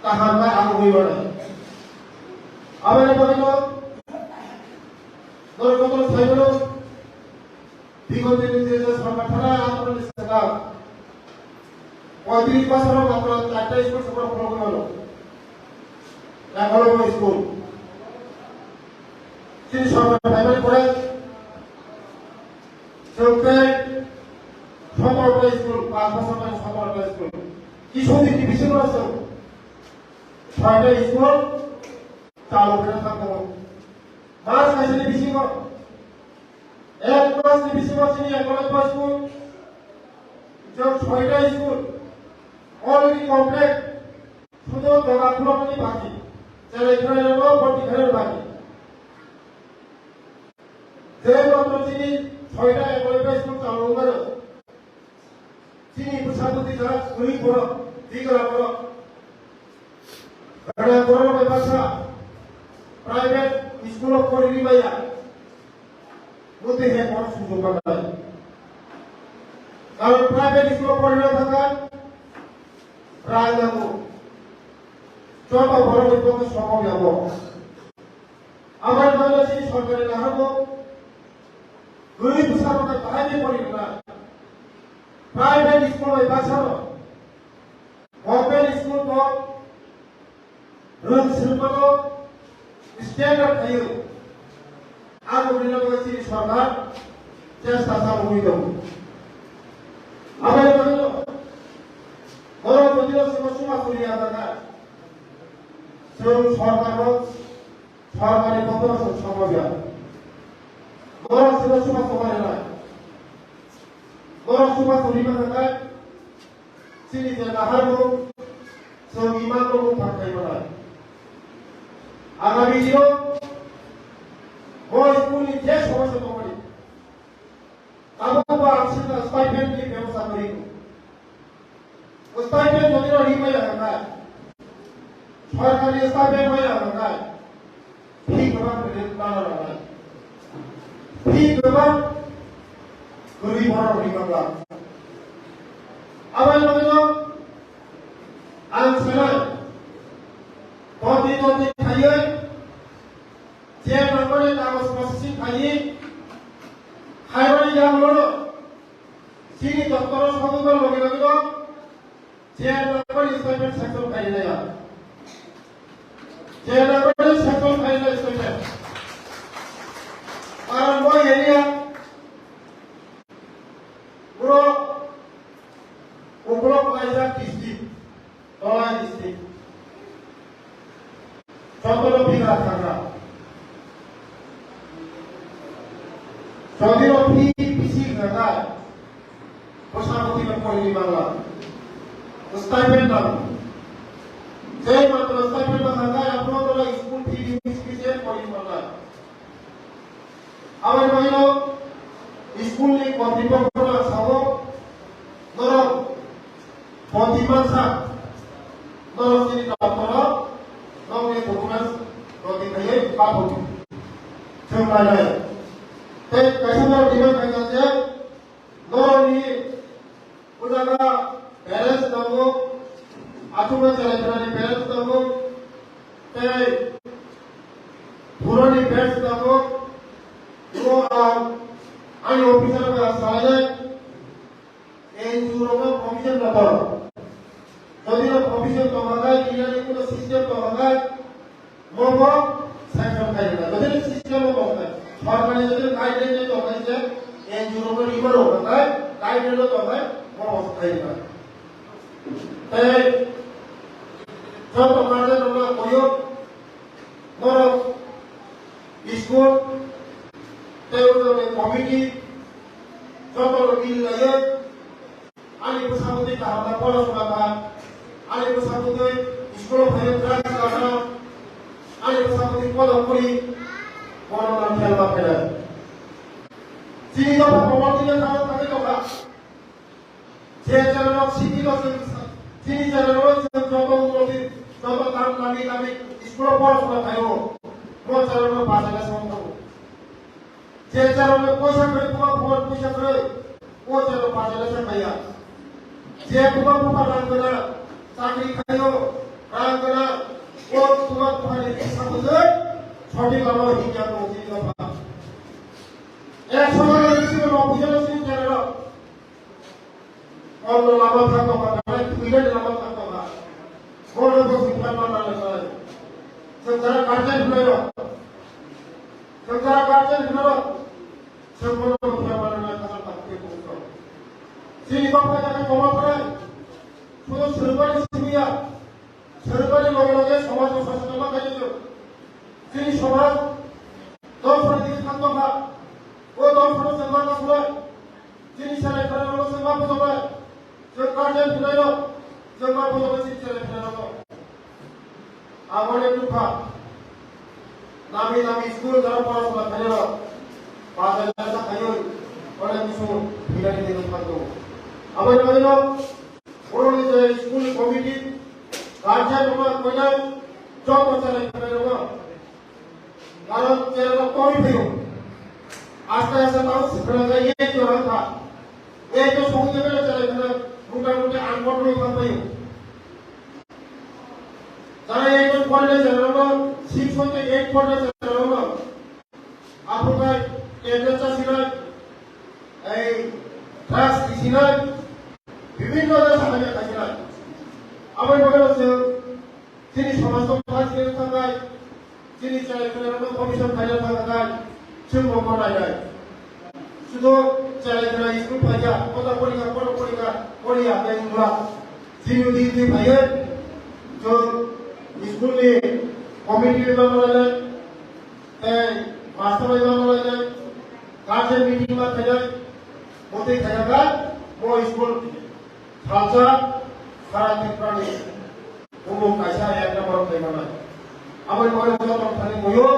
tahanlah aku ibadah. Apa yang bagaimana? Norok saya dulu. Bikot ini dia sama thana atau di sekolah. Wadiri pasar atau ada ikut sekolah program lo. Nah kalau mau ikut, Chini sama private college, Tongkhe, sama school, pasar sama school. Kisah di Bising masuk. Private school, चालू करना था मार्च कैसे नहीं BC को एक class नहीं BC को चीनी एक क्लास स्कूल जब छोटा स्कूल ऑलरेडी कॉम्प्लेक्स सुधो दगा खुला नहीं बाकी चले इतना लोग बहुत दिखने बाकी जब मतलब चीनी छोटा एक क्लास स्कूल चालू कर चीनी पुछातो दिखा सुई बोलो दिखला बोलो karena korang berbahasa private school of Khwlainani mesti hek orang sudah pakai. Kalau private school of Khwlainani pakai, raja tu, coba Borok itu ke semua dia bawa. Amal mana sih sorry lah aku, guru besar pakai bahaya pun tidak. Private school berbahasa, open school pun Run silpano standard ayo. Aku bilang begini sorgar, just asal huido. Apa yang begitu? Orang begitu semua kuliah kan. Sebelum sorgar itu terus sama dia. Orang semua lain. Orang semua kuliah kan. Sini jangan haru, semua tu pakai mana. Agami jiro, mau school ni just sama sama ni. Kamu apa asalnya stipend ni kamu sama ni. Stipend tu dia lima ya kan? Sorry stipend mana kan? Fee berapa duit mana kan? Fee berapa? Guru berapa lima belas. Apa yang begitu? Answer. Tongdi kaya, jangan lupa kamus posisi kaya, hari yang lalu, Chini doktor semua lagi, jangan lupa istirahat sektor kaya ya, jangan lupa sektor kaya istirahat. Orang boy ini ya, Borok kaya district, Dhalai district. Joto lebih karena Joto lebih bising karena bersama tim Khwlainani malam stipend lah saya maklum stipend karena yang perlu adalah school fee bising Khwlainani malam awal mahalo school ni kontribusi pernah sawo Norok kontribusi Norok ini doktor Nukya dokumen roti kaya apa tu? Khwnaya. Tapi kalau dia kaya Norok ni usaha parents tahu, aturan jalan ni parents tahu, tapi puran ni parents tahu, itu ani officer berasal Inauguration commission dapat. Jadi official tomagai, ini pun sistem tomagai, mau sanction kaya. Jadi sistem mau apa? Formally jadi guideline tomagai je, Inauguration river tomagai, guideline tomagai, mau kaya. Tapi contoh mana nama koyo, Norok, school, teori committee, contoh lebih layak, ani bersama kita harus polos makan. Ada bersatu tu, sekolah hanya terasa kerana ada bersatu di kolom puri, orang orang yang berada. Sini dapat pemerintah sangat kami toka. Saya jalan sini tu, sini jalan contoh kami sekolah polos makan. Mau jalan bahasa semua. Saya jalan puasa kali, mau jalan bahasa semua. Saya bukan rangkana. Sakri kayo, rangkana lama hingga mungkin apa. Semua itu mau punya sih cara. Kalau lama tak apa, tidak lama tak apa. Kalau bersih mana lagi. Secara kerja dulu. Secara kerja dulu. Semua punya mana kasar tak kita. Sini bapak jangan koma perai. Punya serba di sini ya. Serba di logo-logo समाज में फंसना कहीं तो sini समाज दो प्रति खत्म का वो दो प्रति समाज का सुना sini सारे करने वालों से माप होता है जो कार्य सुनाई लो जो माप होता है sini सारे करने वालों आवाज़ टूटा नामी स्कूल दार पास वाला खाने लो पास ऐसा खायो और एक किस्म बिना नहीं देख पाते हो आवाज़ वाले लो और ये स्कूल कमिटी कार्य rumah punya job macam ni rumah. Kalau cara kau ini pun, asal asal tahu sebenarnya ini itu orang tak. Itu semua cara cara kita mudah-mudah angkut dulu apa itu. Cara itu college rumah, 6 sampai 8 college rumah. Apa kan? Temperature sinar, trust sinar, বিভিন্ন ধরনের সাহায্য sinar. Apa yang berlaku? Sini sama sama pas kita tanggal, sini saya kena komisen bayar tanggal, semua mana ada. Sudah saya kena ikut bayar, kota Korea yang mula. Sini di bayar, so school ni komiti mana ada, master mana ada, kajian meeting mana ada, mesti kerjakan, mau school baca. Karena kita ni umum kaisa yang kita baru terima. Apa yang boleh kita lakukan ini? Muyo